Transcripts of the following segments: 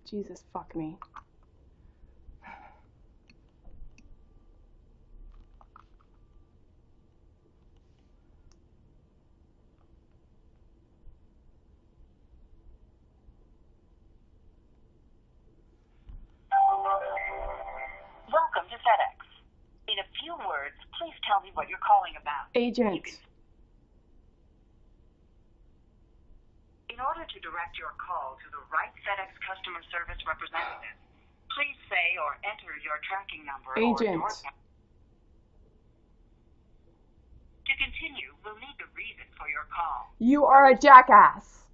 Jesus, fuck me. Welcome to FedEx. In a few words, please tell me what you're calling about. Agent. In order to direct your call to the right FedEx customer service representative, please say or enter your tracking number Agent. or door. To continue, we'll need the reason for your call. You are a jackass.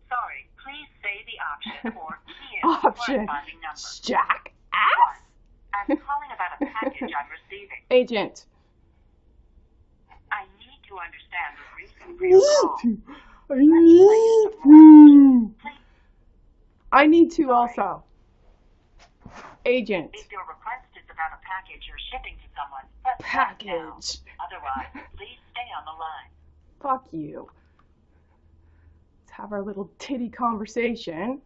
Sorry, please say the option or key in Option. the corresponding number. Jackass? I'm calling about a package I'm receiving. Agent. I need to understand the reason for your call. I need to also. Agent. If your request is about a package you're shipping to someone, press now. Package. Otherwise, please stay on the line. Fuck you. Let's have our little titty conversation.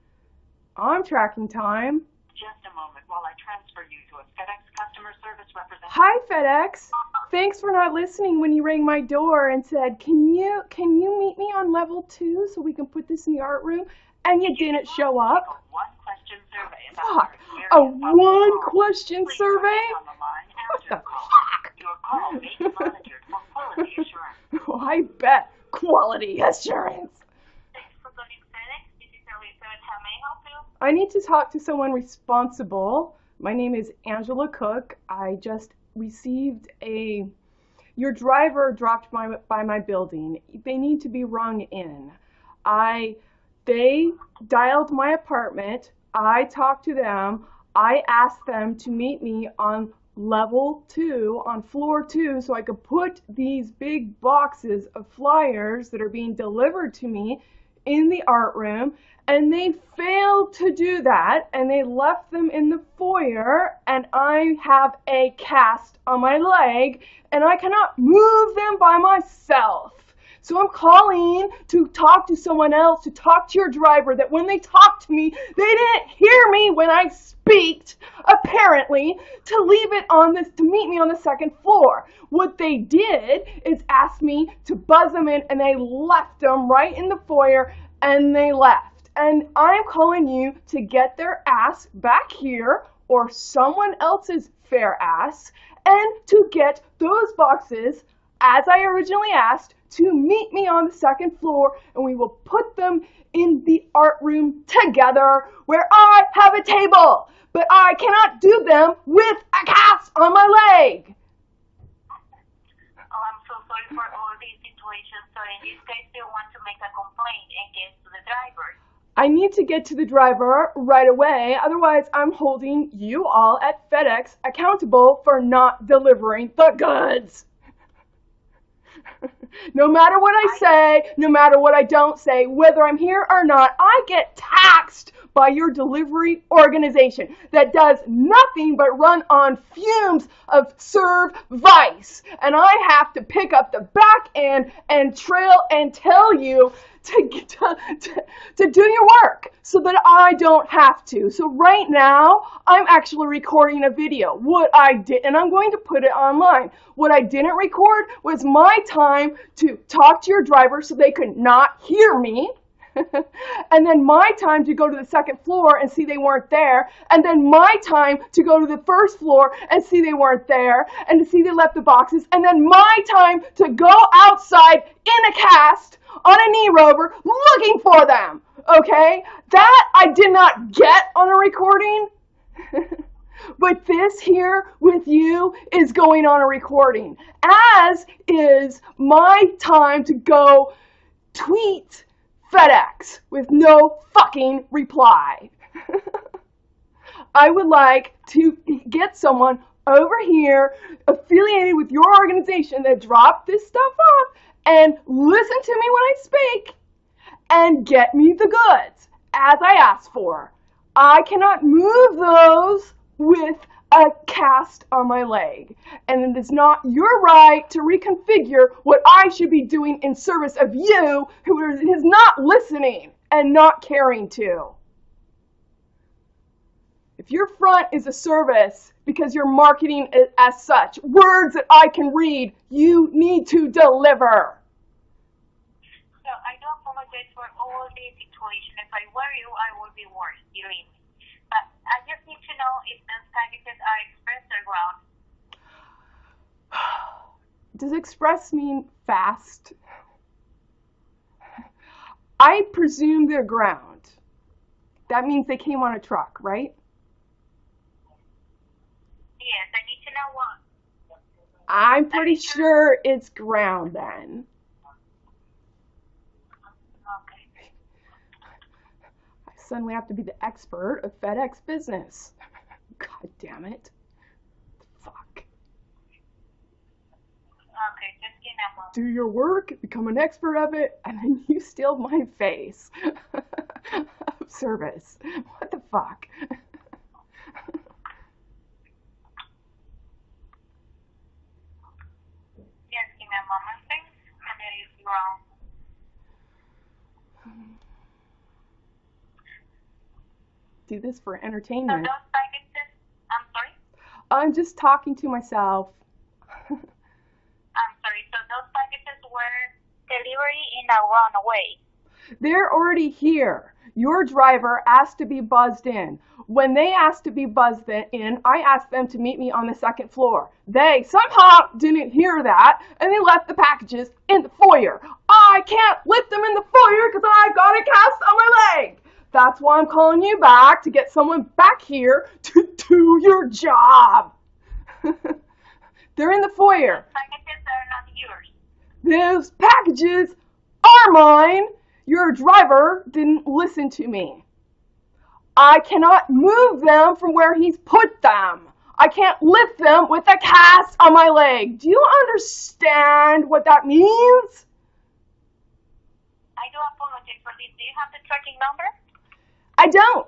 I'm tracking time. Just a moment while I transfer you to a FedEx customer service representative. Hi, FedEx. Thanks for not listening when you rang my door and said, can you meet me on level 2 so we can put this in the art room? And you didn't show up. A one-question survey about Fuck. your A experience on the call. one-question Please survey? remain on the line What after the the call. fuck? Your call may be monitored for quality assurance. Oh, I bet. Quality assurance. Thanks for calling FedEx. This is Elizabeth. How may I help you? I need to talk to someone responsible. My name is Angela Cook. I just received your driver dropped by my building. They need to be rung in. They dialed my apartment. I talked to them. I asked them to meet me on level 2, on floor 2, so I could put these big boxes of flyers that are being delivered to me in the art room, and they failed to do that, and they left them in the foyer, and I have a cast on my leg, and I cannot move them by myself. So I'm calling to talk to someone else, to talk to your driver, that when they talk to me, they didn't hear me when I speaked, apparently, to leave it on this, to meet me on the second floor. What they did is ask me to buzz them in, and they left them right in the foyer, and they left. And I'm calling you to get their ass back here, or someone else's fair ass, and to get those boxes, as I originally asked, to meet me on the second floor, and we will put them in the art room together where I have a table, but I cannot do them with a cast on my leg. Oh, I'm so sorry for all these situations. So in this case, you want to make a complaint and get to the driver. I need to get to the driver right away, otherwise I'm holding you all at FedEx accountable for not delivering the goods. No matter what I say, no matter what I don't say, whether I'm here or not, I get taxed by your delivery organization that does nothing but run on fumes of serve vice. And I have to pick up the back end and trail and tell you to do your work so that I don't have to. So right now, I'm actually recording a video. What I did, and I'm going to put it online. What I didn't record was my time to talk to your driver so they could not hear me. And then my time to go to the second floor and see they weren't there, and then my time to go to the first floor and see they weren't there, and to see they left the boxes, and then my time to go outside in a cast on a knee rover looking for them. Okay? That I did not get on a recording. But this here with you is going on a recording, as is my time to go tweet FedEx with no fucking reply. I would like to get someone over here affiliated with your organization that dropped this stuff off and listen to me when I speak and get me the goods as I asked for. I cannot move those with a cast on my leg, and it is not your right to reconfigure what I should be doing in service of you who is not listening and not caring to. If your front is a service because you're marketing it as such, words that I can read, you need to deliver. So I do apologize for all the situation. If I were you, I would be worse, believe me. But I just need to know if those packages are express or ground. Does express mean fast? I presume they're ground. That means they came on a truck, right? Yes, I need to know what. I'm pretty sure it's ground then. Okay. I suddenly have to be the expert of FedEx business. God damn it. Fuck. Okay, just give me a moment. Do your work, become an expert of it, and then you steal my face of service. What the fuck? Just give me a moment, please. And then it's wrong. Do this for So entertainment. those packages, I'm sorry? I'm just talking to myself. I'm sorry. So those packages were delivery in a runaway. They're already here. Your driver asked to be buzzed in. When they asked to be buzzed in, I asked them to meet me on the second floor. They somehow didn't hear that, and they left the packages in the foyer. I can't lift them in the foyer because I've got a cast on my leg. That's why I'm calling you back, to get someone back here to do your job. They're in the foyer. Packages are not yours. Those packages are mine. Your driver didn't listen to me. I cannot move them from where he's put them. I can't lift them with a cast on my leg. Do you understand what that means? I do apologize for this. Do you have the tracking number? I don't.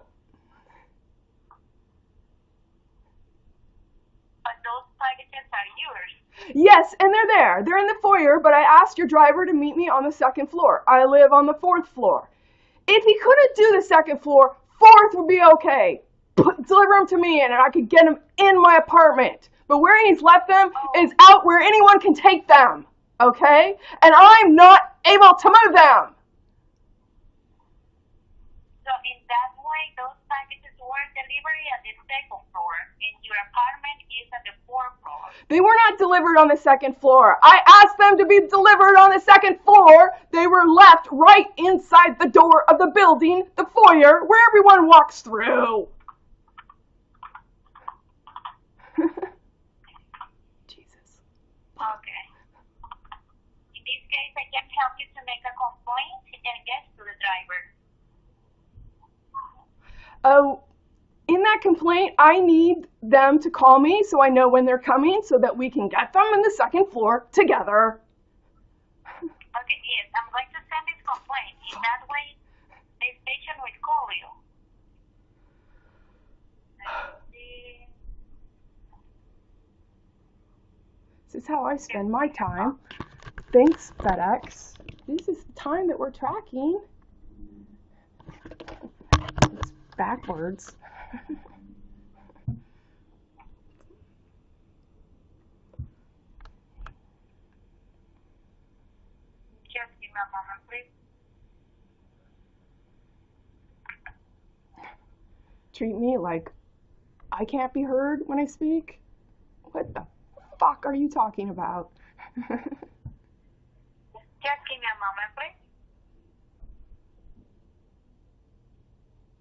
But those packages are yours. Yes, and they're there. They're in the foyer, but I asked your driver to meet me on the second floor. I live on the 4th floor. If he couldn't do the second floor, 4th would be okay. Deliver them to me and I could get them in my apartment. But where he's left them is out where anyone can take them. Okay? And I'm not able to move them. So in that way, those packages were delivered at the second floor, and your apartment is at the 4th floor. They were not delivered on the second floor. I asked them to be delivered on the second floor. They were left right inside the door of the building, the foyer, where everyone walks through. Jesus. Okay. In this case, I can help you to make a complaint and get to the driver. Oh, in that complaint, I need them to call me so I know when they're coming so that we can get them in the second floor together. Okay, yes, I'm going to send this complaint. In that way, the station will call you. Let's see. This is how I spend my time. Thanks, FedEx. This is the time that we're tracking. It's backwards. Just give me a moment, please. Treat me like I can't be heard when I speak? What the fuck are you talking about? Just give me a moment, please.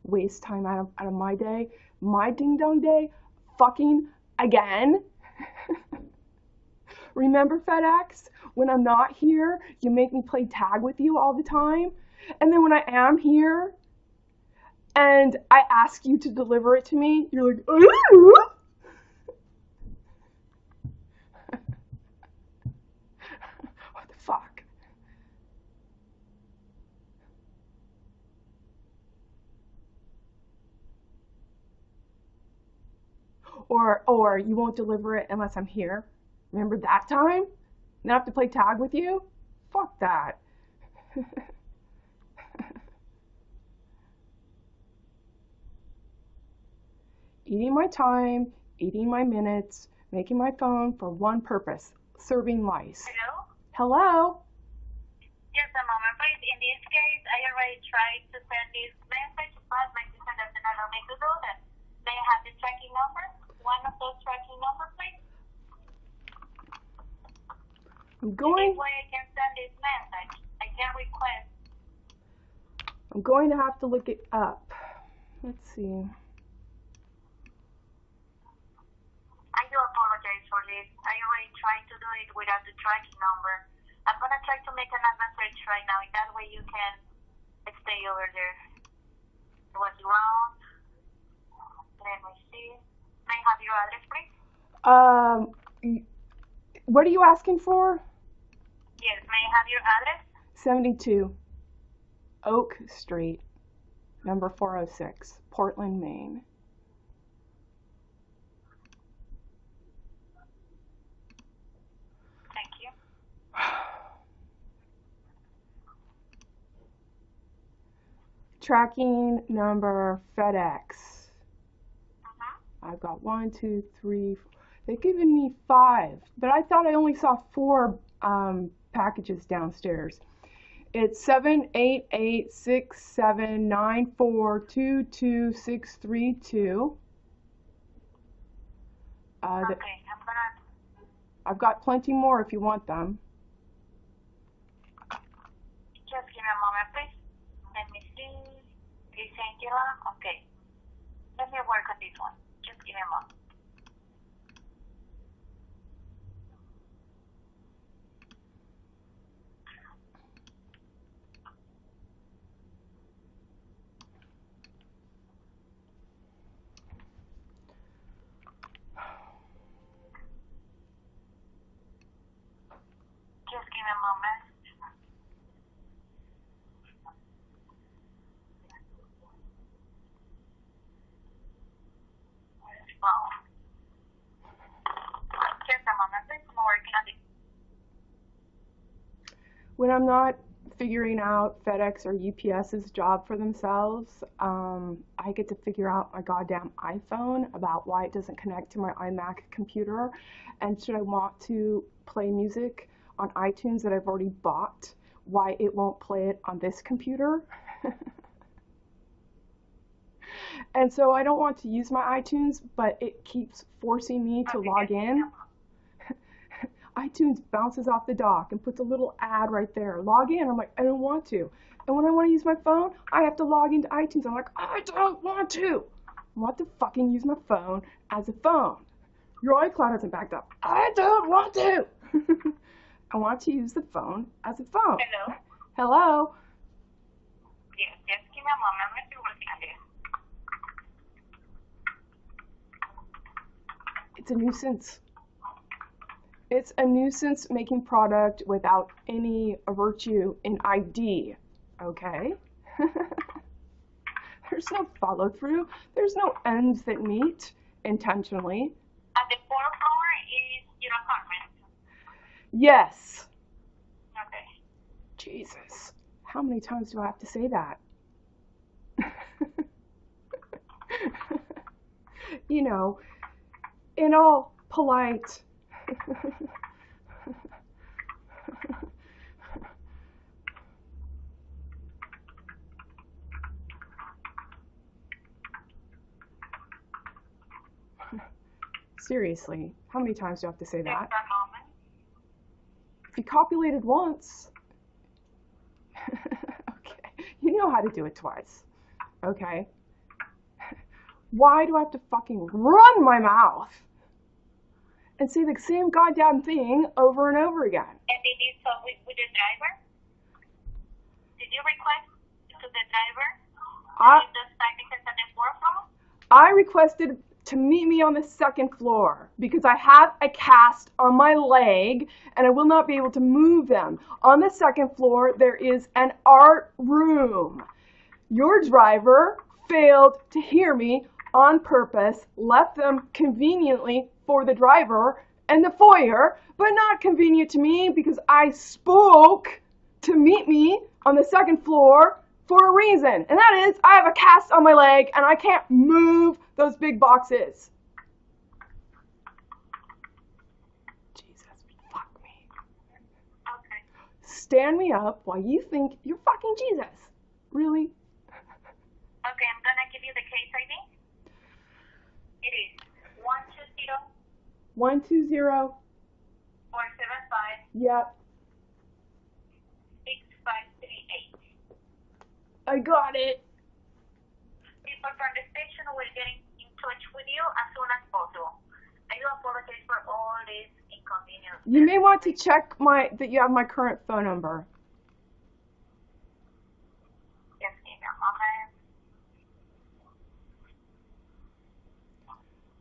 Waste time out of my day, my ding dong day, fucking again. Remember, FedEx, when I'm not here, you make me play tag with you all the time, and then when I am here and I ask you to deliver it to me, you're like, ooh. What the fuck? Or you won't deliver it unless I'm here. Remember that time? Then I have to play tag with you? Fuck that. eating my time, eating my minutes, making my phone for one purpose, serving lice. Hello? Hello? Just a moment, please. In this case, I already tried to send this message, but my system doesn't allow me to do that. May I have the tracking number? One of those tracking numbers, please? I'm going This way I can send this message. I can request. I'm going to have to look it up. Let's see. I do apologize for this. I already tried to do it without the tracking number. I'm going to try to make an advance search right now. In that way you can stay over there. It was wrong. Let me see. May I have your address, please? What are you asking for? Yes, may I have your address? 72 Oak Street, number 406, Portland, Maine. Thank you. Tracking number FedEx. I've got 1, 2, 3. They've given me 5, but I thought I only saw 4 packages downstairs. It's 7886794222632. Okay, I've got plenty more if you want them. just give me a moment, please. Let me see. This Angela. Okay. Let me work on this one. Just give me a moment. Just give me a moment. Wow. Just a moment, please. I'm working on it. When I'm not figuring out FedEx or UPS's job for themselves, I get to figure out my goddamn iPhone about why it doesn't connect to my iMac computer, and should I want to play music on iTunes that I've already bought, why it won't play it on this computer. And so I don't want to use my iTunes, but it keeps forcing me to log in. iTunes bounces off the dock and puts a little ad right there. Log in. I'm like, I don't want to. And when I want to use my phone, I have to log into iTunes. I'm like, I don't want to. I want to fucking use my phone as a phone. Your iCloud hasn't backed up. I don't want to. I want to use the phone as a phone. Hello? Hello? Yes, just give me a moment. I'm still working on this. It's a nuisance. It's a nuisance making product without any virtue in ID, okay? There's no follow through. There's no ends that meet intentionally. At the 4th floor is your apartment. Yes. Okay. Jesus. How many times do I have to say that? You know, in all polite. Seriously, how many times do I have to say that? Just a moment. If you copulated once, okay, you know how to do it twice, okay? Why do I have to fucking run my mouth and say the same goddamn thing over and over again? And did you talk with the driver? Did you request to the driver to leave those packages at the 4th floor? I requested to meet me on the 2nd floor because I have a cast on my leg and I will not be able to move them. On the 2nd floor, there is an art room. Your driver failed to hear me on purpose, left them conveniently for the driver and the foyer, but not convenient to me because I spoke to meet me on the 2nd floor for a reason. And that is, I have a cast on my leg and I can't move those big boxes. Jesus, fuck me. Okay. Stand me up while you think you're fucking Jesus. Really? Okay, I'm gonna give you the case ID. It is 120 475 Yep. 6538. I got it. People from the station will get in touch with you as soon as possible. I do apologize for all this inconvenience. You may want to check that you have my current phone number. Just give me a moment.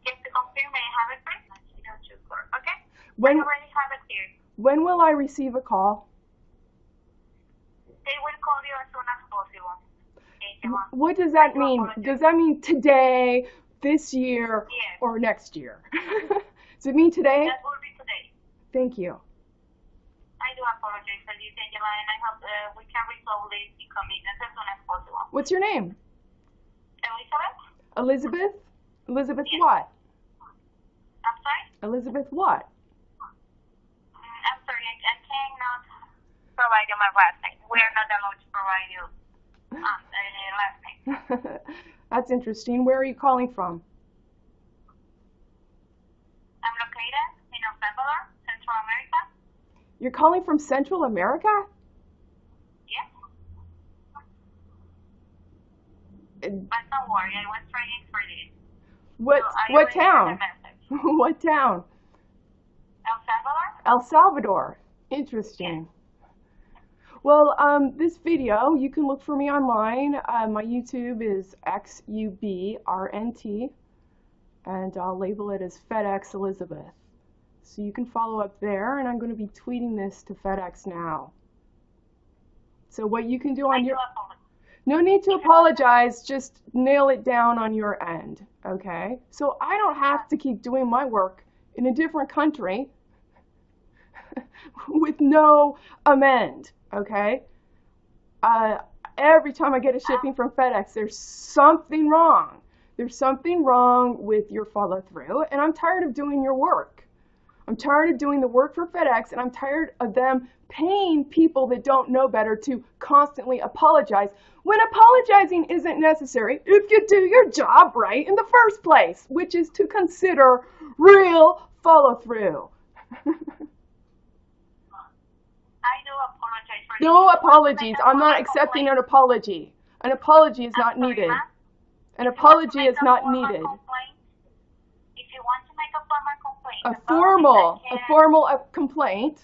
Just to confirm, I have it right? Okay? I already have it here. When will I receive a call? They will call you as soon as possible. What does that mean? Does that mean today, this year, Yes. or next year? Does it mean today? That will be today. Thank you. I do apologize for this, Angela, and I hope we can resolve this inconvenience as soon as possible. What's your name? Elizabeth? Elizabeth? Elizabeth Yes. what? I'm sorry? Elizabeth what? I'm sorry, I cannot provide you my last name. We are not allowed to provide you last name. That's interesting. Where are you calling from? I'm located in El Salvador, Central America. You're calling from Central America? Yes. Uh, But don't worry, I was training for this. What So I what already town? heard the message. What town? El Salvador? El Salvador. Interesting. Well, this video, you can look for me online. My YouTube is xubrnt, and I'll label it as FedEx Elizabeth. So you can follow up there, and I'm going to be tweeting this to FedEx now. So what you can do on your... No need to apologize, just nail it down on your end, okay? So I don't have to keep doing my work in a different country with no amend, okay? Every time I get a shipping from FedEx, there's something wrong. There's something wrong with your follow through, and I'm tired of doing your work. I'm tired of doing the work for FedEx, and I'm tired of them paying people that don't know better to constantly apologize when apologizing isn't necessary if you do your job right in the first place, which is to consider real follow through. I do apologize for No this. apologies. I'm not accepting an apology. An apology is not needed. An apology is not needed. If you want to make a formal complaint, A formal complaint.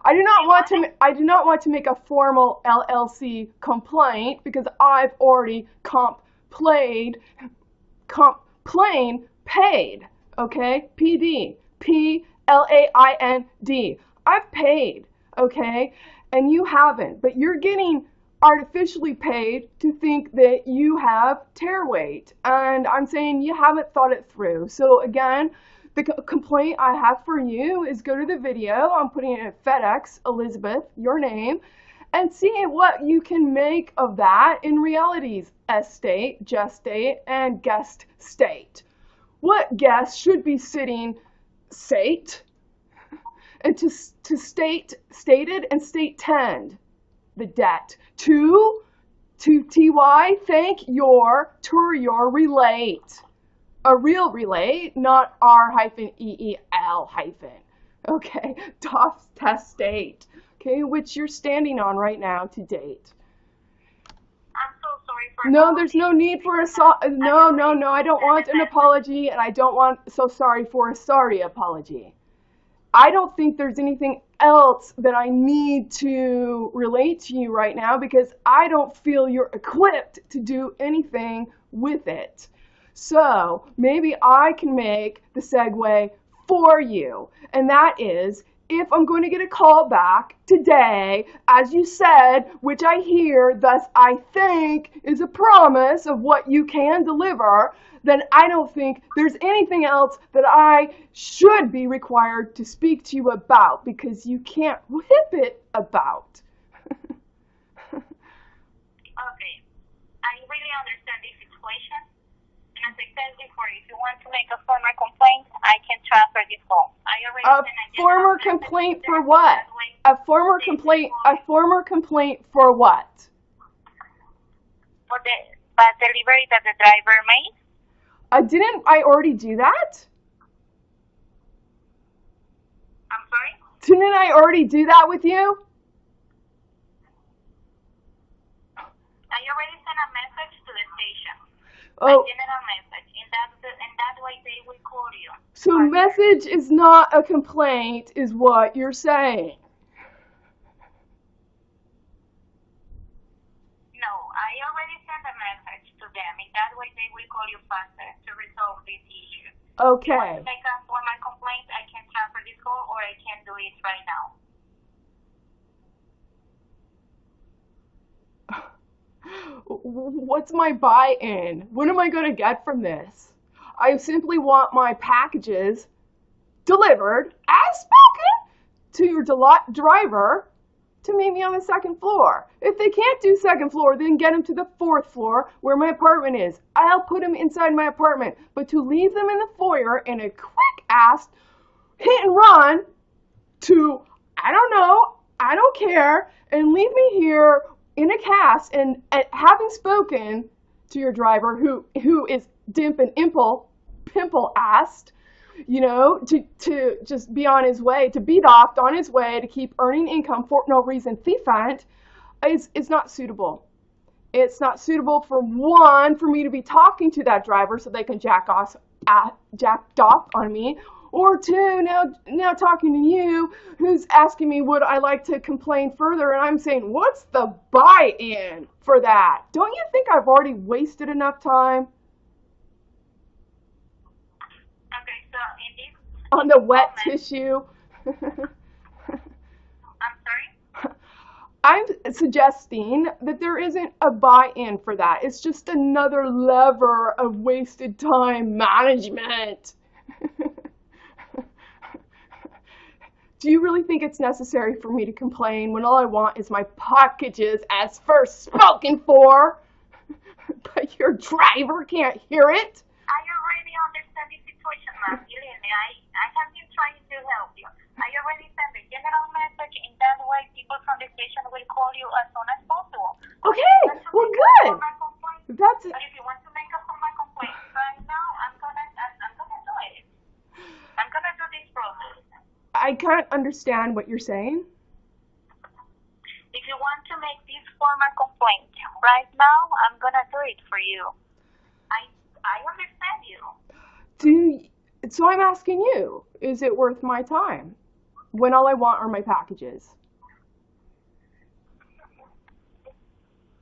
I do not want to make a formal LLC complaint because I've already complained, paid. Okay? PD. PLAIND. I've paid. Okay? And you haven't. But you're getting artificially paid to think that you have tear weight. And I'm saying you haven't thought it through. So again, the complaint I have for you is go to the video. I'm putting it at FedEx, Elizabeth, your name, and see what you can make of that in realities estate, gestate, and guest state. What guest should be sitting sate, and to stated and state tend the debt. To ty, thank your, to your relate. A real relate, not R-EEL-. Okay, DOS test state. Okay, which you're standing on right now to date. I'm so sorry for No, there's no need for a no, I don't want an apology, and I don't want so sorry for a sorry apology. I don't think there's anything else that I need to relate to you right now because I don't feel you're equipped to do anything with it. So maybe I can make the segue for you, and that is, if I'm going to get a call back today, as you said, which I hear, thus I think is a promise of what you can deliver, then I don't think there's anything else that I should be required to speak to you about, because you can't whip it about. Okay, I really understand this situation. worry. If you want to make a formal complaint, I can transfer this call. I already A sent a former general complaint message for to them. what? That way A former they complaint. will call A former complaint for what? for the bad delivery that the driver made. Didn't I already do that? I'm sorry? Didn't I already do that with you? I already sent a message to the station. Oh, A general message. In that way they will call you. so message is not a complaint, is what you're saying. No, I already sent a message to them. In that way they will call you faster to resolve this issue. If you want Okay. to make a formal complaint, I can transfer this call or I can do it right now. What's my buy-in? What am I going to get from this? I simply want my packages delivered as spoken to your driver to meet me on the second floor. If they can't do second floor, then get them to the fourth floor where my apartment is. I'll put them inside my apartment. But to leave them in the foyer in a quick-ass hit and run to, I don't know, I don't care, and leave me here in a cast and having spoken to your driver who is dimp and pimple-assed, you know, to just be on his way, to be docked on his way, to keep earning income for no reason, thiefant, is not suitable. It's not suitable for me to be talking to that driver so they can jack off on me, or two, now talking to you, who's asking me would I like to complain further, and I'm saying, what's the buy-in for that? Don't you think I've already wasted enough time Okay, so in this on the wet moment, tissue? I'm sorry? I'm suggesting that there isn't a buy-in for that. It's just another lever of wasted time management. Do you really think it's necessary for me to complain when all I want is my packages as first spoken for? But your driver can't hear it? I already understand the situation, ma'am. Believe me, I have been trying to help you. I already sent a general message. In that way, people from the station will call you as soon as possible. Okay, well, good. That's But if you want to make a formal complaint right now, I'm gonna do it. I'm gonna do this process. I can't understand what you're saying. If you want to make this formal complaint right now, I'm gonna do it for you. I understand you. So I'm asking you, is it worth my time when all I want are my packages?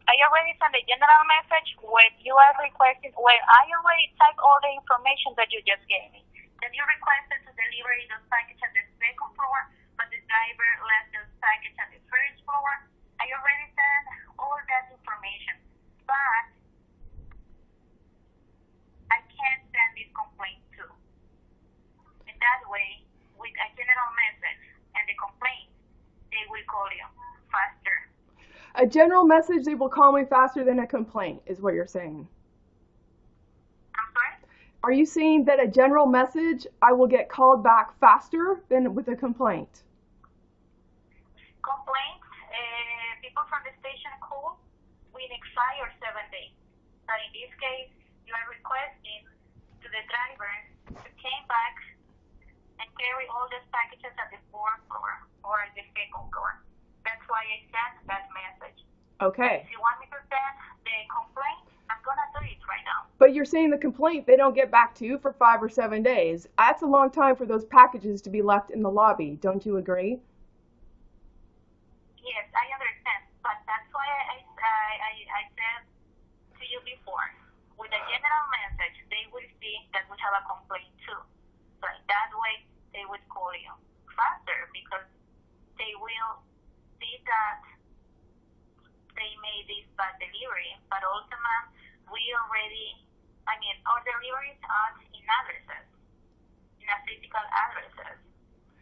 I already sent a general message where you are requesting, where I already typed all the information that you just gave me. That you requested to deliver those packages at the second floor, but the driver left those packages at the first floor. I already sent all that information, but I can't send this complaint too. In that way, with a general message and the complaint, they will call you faster. A general message, they will call me faster than a complaint, is what you're saying. I'm sorry? Are you saying that a general message, I will get called back faster than with a complaint? Complaints, people from the station call within 5 or 7 days. But in this case, you are requesting to the driver to come back and carry all those packages at the fourth floor or at the second floor. That's why I sent that message. Okay. If you want me to send the complaint, I'm gonna do it right now. But you're saying the complaint, they don't get back to you for 5 or 7 days. That's a long time for those packages to be left in the lobby. Don't you agree? Yes, I understand. But that's why I said to you before, with a general message, they will see that we have a complaint too. So in that way, they would call you faster because they will see that they made this bad delivery. But also, ma'am, our deliveries are in addresses, in a physical addresses.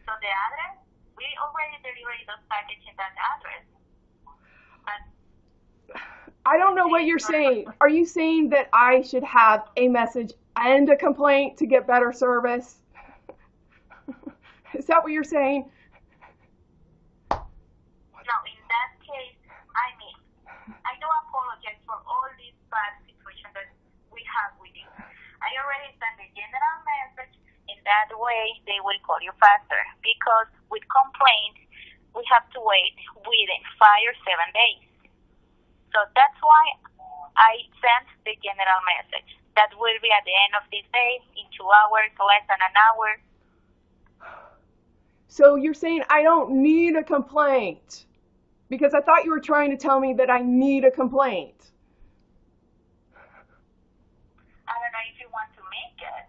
So the address, we already delivered those packages in that address. But I don't know what you're saying. Are you saying that I should have a message and a complaint to get better service? Is that what you're saying? No, in that case, I do apologize for all these bad situations that we have with you. I already sent the general message. In that way, they will call you faster. Because with complaints, we have to wait within 5 or 7 days. So that's why I sent the general message. That will be at the end of this day, in 2 hours, less than an hour. So you're saying I don't need a complaint? Because I thought you were trying to tell me that I need a complaint. I don't know if you want to make it.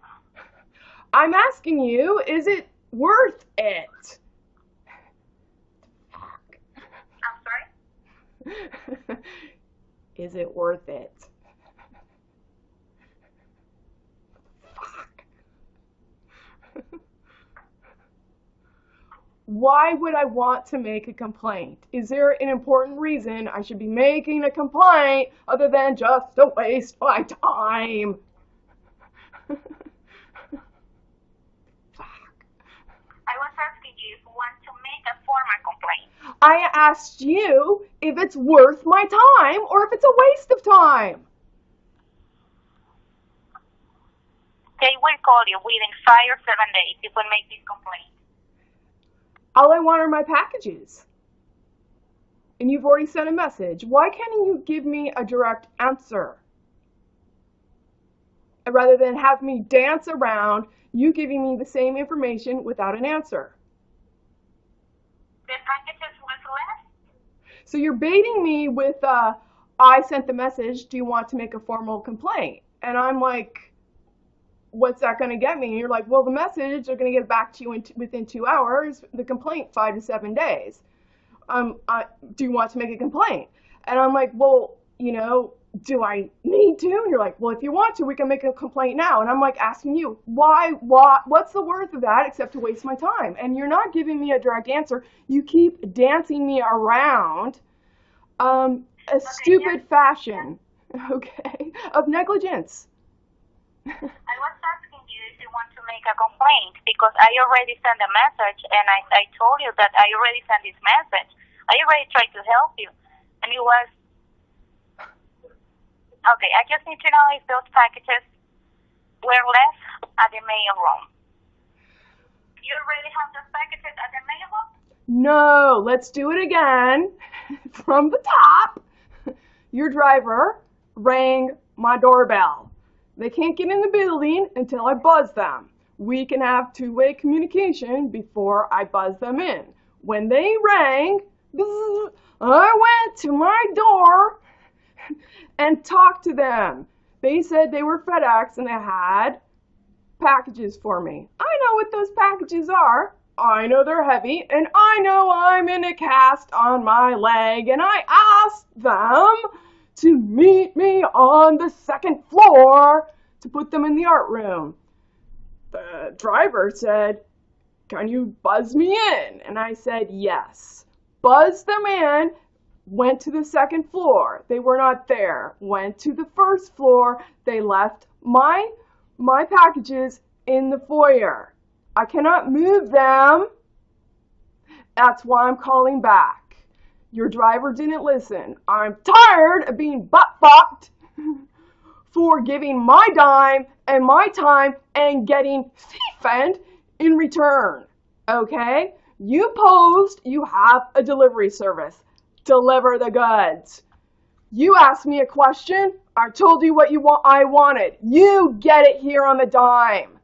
I'm asking you, is it worth it? I'm sorry? Is it worth it? Fuck. Why would I want to make a complaint? Is there an important reason I should be making a complaint other than just to waste my time? I was asking you if you want to make a formal complaint. I asked you if it's worth my time or if it's a waste of time. They will call you within 5 or 7 days if we make this complaint. All I want are my packages. And you've already sent a message. Why can't you give me a direct answer? Rather than have me dance around you giving me the same information without an answer. The packages was less? So you're baiting me with, I sent the message, do you want to make a formal complaint? And I'm like, what's that going to get me? And you're like, well, the message, they're going to get back to you within 2 hours, the complaint 5 to 7 days. Do you want to make a complaint? And I'm like, well, you know, do I need to? And you're like, well, if you want to, we can make a complaint now. And I'm like asking you, what's the worth of that except to waste my time? And you're not giving me a direct answer. You keep dancing me around a stupid fashion, okay, of negligence. I was asking you if you want to make a complaint because I already sent a message and I told you that I already sent this message. I already tried to help you. And it was, okay, I just need to know if those packages were left at the mail room. You already have those packages at the mail room? No, let's do it again from the top. Your driver rang my doorbell. They can't get in the building until I buzz them. We can have two-way communication before I buzz them in. When they rang, I went to my door and talked to them. They said they were FedEx and they had packages for me. I know what those packages are. I know they're heavy, and I know I'm in a cast on my leg, and I asked them to meet me on the second floor to put them in the art room. The driver said, can you buzz me in? And I said, yes. Buzzed them in, went to the second floor. They were not there. Went to the first floor. They left my packages in the foyer. I cannot move them. That's why I'm calling back. Your driver didn't listen. I'm tired of being butt-fucked for giving my dime and my time and getting thief-end in return. Okay? You posed you have a delivery service. Deliver the goods. You asked me a question. I told you what I wanted. You get it here on the dime.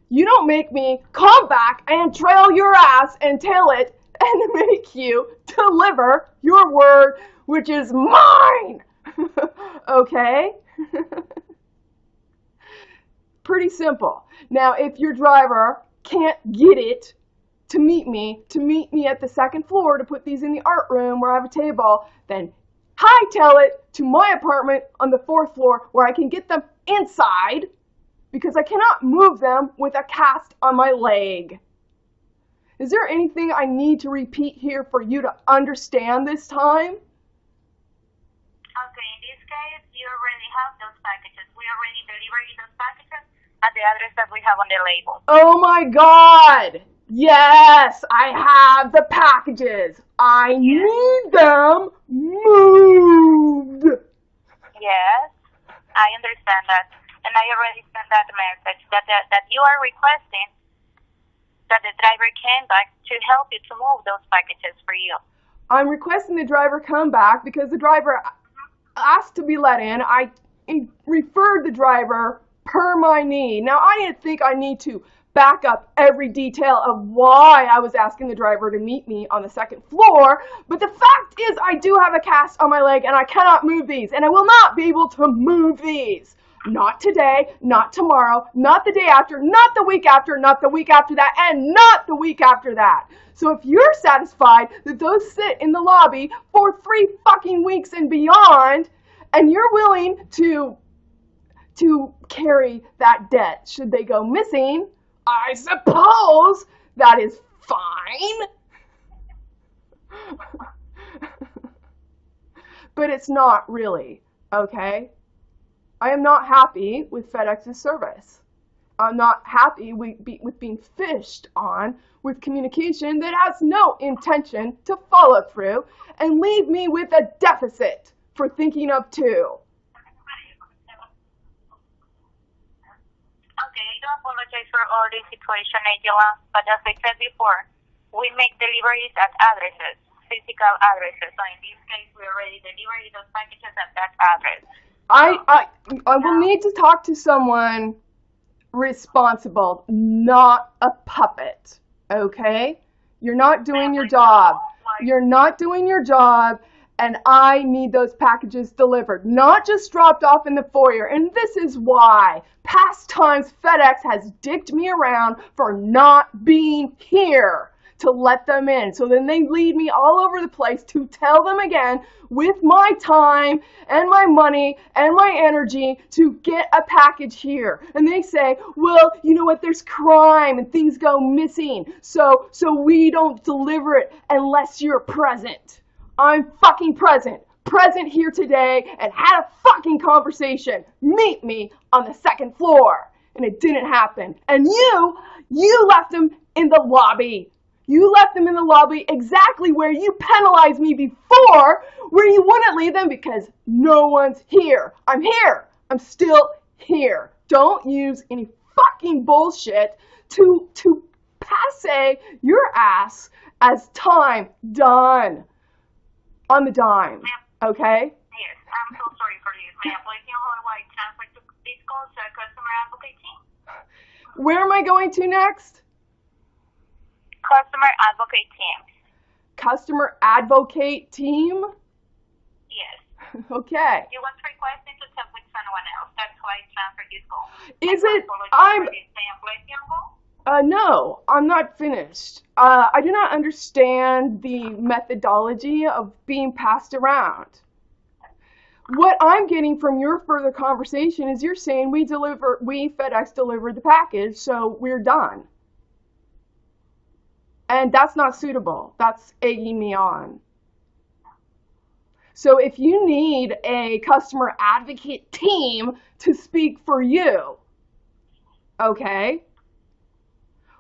You don't make me come back and trail your ass and tail it and make you deliver your word, which is mine. Okay? Pretty simple. Now, if your driver can't get it to meet me at the second floor to put these in the art room where I have a table, then hightail it to my apartment on the 4th floor where I can get them inside because I cannot move them with a cast on my leg. Is there anything I need to repeat here for you to understand this time? Okay, in this case, you already have those packages. We already delivered you those packages, the address that we have on the label. Oh my God! Yes, I have the packages. I need them moved. Yes, I understand that. And I already sent that message that you are requesting that the driver came back to help you to move those packages for you. I'm requesting the driver come back because the driver asked to be let in. I referred the driver per my need. Now, I didn't think I need to back up every detail of why I was asking the driver to meet me on the second floor, but the fact is I do have a cast on my leg and I cannot move these, and I will not be able to move these. Not today, not tomorrow, not the day after, not the week after, not the week after that, and not the week after that. So if you're satisfied that those sit in the lobby for 3 fucking weeks and beyond, and you're willing to carry that debt should they go missing, I suppose that is fine. But it's not really, okay? I am not happy with FedEx's service. I'm not happy with being fished on with communication that has no intention to follow through and leave me with a deficit for thinking of 2. Okay, I do apologize for all this situation, Angela, but as I said before, we make deliveries at addresses, physical addresses. So in this case, we already delivered those packages at that address. I will need to talk to someone responsible, not a puppet, okay? You're not doing your job. You're not doing your job, and I need those packages delivered, not just dropped off in the foyer. And this is why past times FedEx has dicked me around for not being here to let them in. So then they lead me all over the place to tell them again with my time and my money and my energy to get a package here. And they say, well, you know what, there's crime and things go missing. So we don't deliver it unless you're present. I'm fucking present here today and had a fucking conversation. Meet me on the second floor. And it didn't happen. And you left them in the lobby. You left them in the lobby exactly where you penalized me before, where you wouldn't leave them because no one's here. I'm here. I'm still here. Don't use any fucking bullshit to passe your ass as time done on the dime. Okay? Yes, I'm so sorry for this. May I place you on hold while I transfer this call to a customer advocate team? Where am I going to next? Customer advocate team. Customer advocate team? Yes. Okay. You was requesting to talk with someone else. That's why I transferred this call. Is it? I'm. No, I'm not finished. I do not understand the methodology of being passed around. What I'm getting from your further conversation is you're saying we FedEx delivered the package, so we're done. And that's not suitable. That's egging me on. So if you need a customer advocate team to speak for you, okay,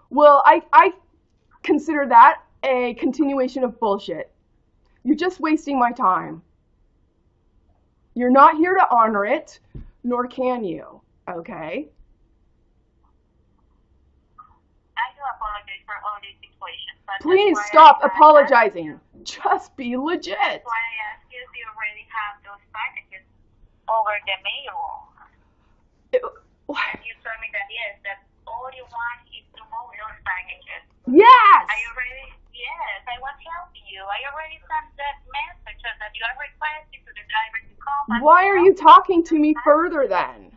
well, I consider that a continuation of bullshit. You're just wasting my time. You're not here to honor it, nor can you, okay? I do apologize for all these situations. Please stop apologizing. Just be legit. That's why I asked you if you already have those packages over the mail. You told me that yes, that all you want is to move those packages. Yes! Yes, I was helping you. I already sent that message that you are requesting to the driver to come. Why are you talking to me further then?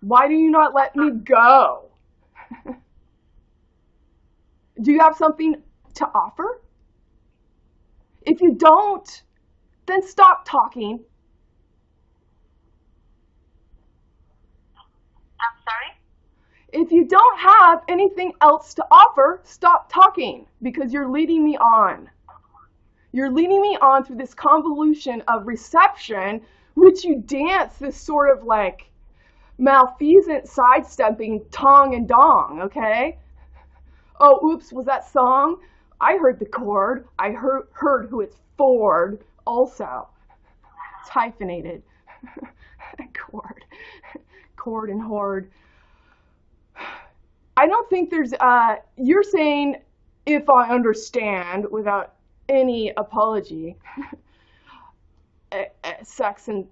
Why do you not let me go? Do you have something to offer? If you don't, then stop talking. I'm sorry? If you don't have anything else to offer, stop talking because you're leading me on. You're leading me on through this convolution of reception, which you dance this sort of like malfeasant sidestepping tong and dong, okay? Oh, oops, was that song? I heard the chord. I heard who it's for also. It's hyphenated. Chord. Chord and horde. I don't think there's, you're saying, if I understand, without any apology, sex and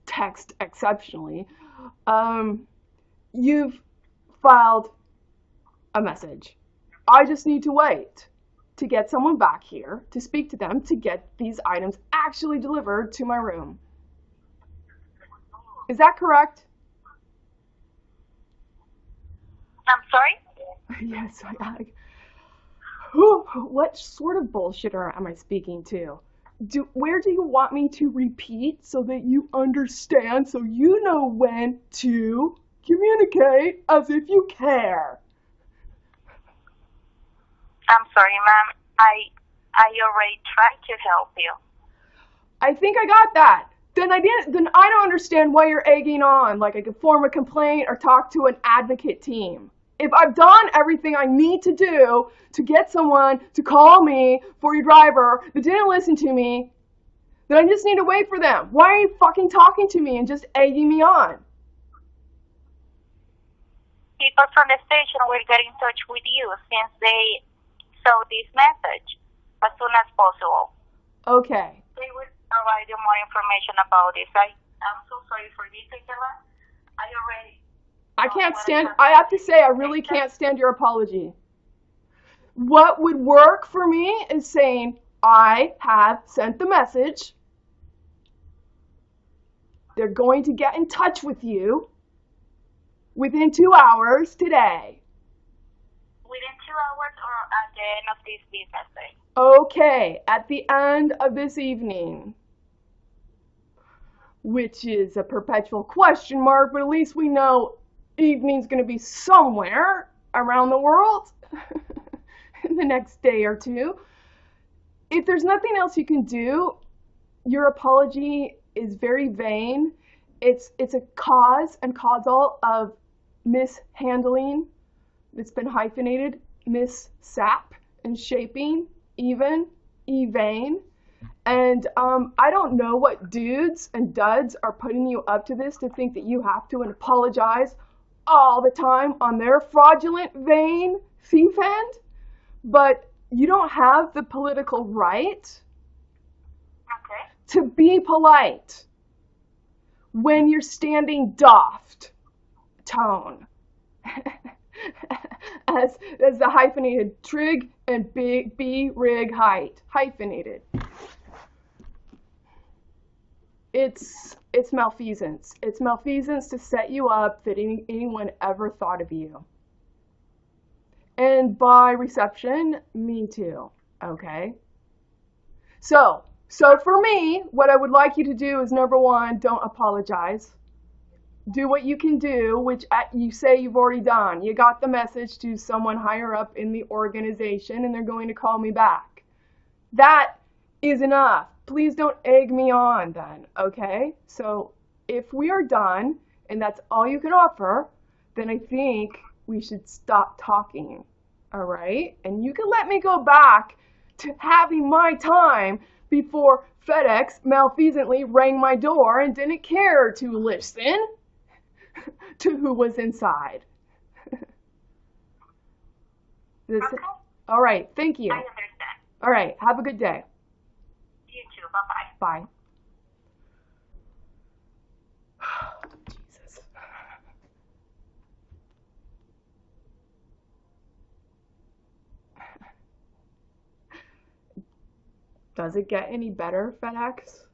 text exceptionally, you've filed a message. I just need to wait to get someone back here to speak to them to get these items actually delivered to my room. Is that correct? I'm sorry? Yes. What sort of bullshitter am I speaking to? Where do you want me to repeat so that you understand, so you know when to communicate as if you care? I'm sorry, ma'am. I already tried to help you. I think I got that. Then I don't understand why you're egging on like I could form a complaint or talk to an advocate team. If I've done everything I need to do to get someone to call me for your driver that didn't listen to me, then I just need to wait for them. Why are you fucking talking to me and just egging me on? People from the station will get in touch with you since they saw this message as soon as possible. Okay. They will provide you more information about this. I'm so sorry for this, Angela. I have to say, I really can't stand your apology. What would work for me is saying, I have sent the message. They're going to get in touch with you within 2 hours today. Within 2 hours or at the end of this business day? Okay, at the end of this evening. Which is a perpetual question mark, but at least we know evening's going to be somewhere around the world in the next day or two. If there's nothing else you can do, your apology is very vain. It's a cause and causal of mishandling. It's been hyphenated, missap, and shaping, ea.ven. And I don't know what dudes and duds are putting you up to this to think that you have to apologize all the time on their fraudulent vain thief end, but you don't have the political right to be polite when you're standing doffed tone. as the hyphenated trig and b rig height hyphenated. It's malfeasance. It's malfeasance to set you up that anyone ever thought of you. And by reception, me too. Okay? So for me, what I would like you to do is, number one, don't apologize. Do what you can do, which you say you've already done. You got the message to someone higher up in the organization, and they're going to call me back. That is enough. Please don't egg me on then, okay? So if we are done, and that's all you can offer, then I think we should stop talking, all right? And you can let me go back to having my time before FedEx malfeasantly rang my door and didn't care to listen to who was inside. Okay. All right, thank you. I understand. All right, have a good day. You too. Bye-bye. Bye. Jesus. Does it get any better, FedEx?